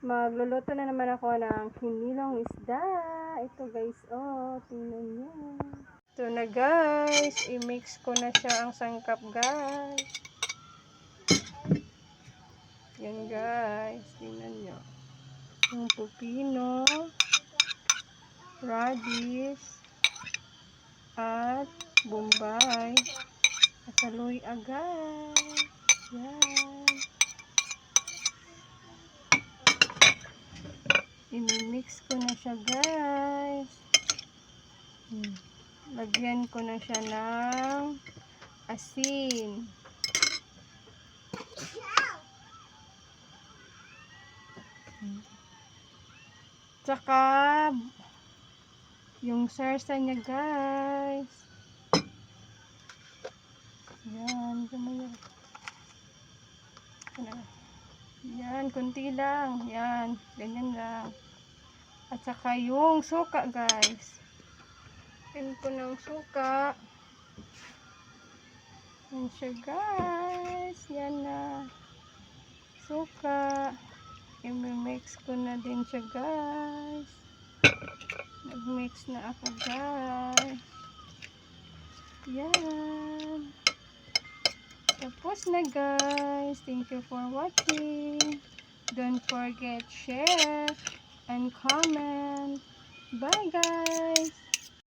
Magluluto na naman ako ng hinilong isda. Ito guys, oh, tingnan nyo. Ito na guys, i-mix ko na siya ang sangkap guys. Yan guys, tingnan nyo. Yung pupino, radish, at bombay. Kasaluy agad. Yan. I-mix ko na siya guys. Lagyan ko na siya ng asin. Tsaka yung sarsa niya guys. Yan, gamayan. Yan, kunti lang. Yan, ganyan lang. At saka yung suka guys. Yan ko ng suka. Yan siya guys. Yan na. Suka. I-mix ko na din siya guys. Nag-mix na ako guys. Yan. Tapos na guys. Thank you for watching. Don't forget share and comment. Bye guys.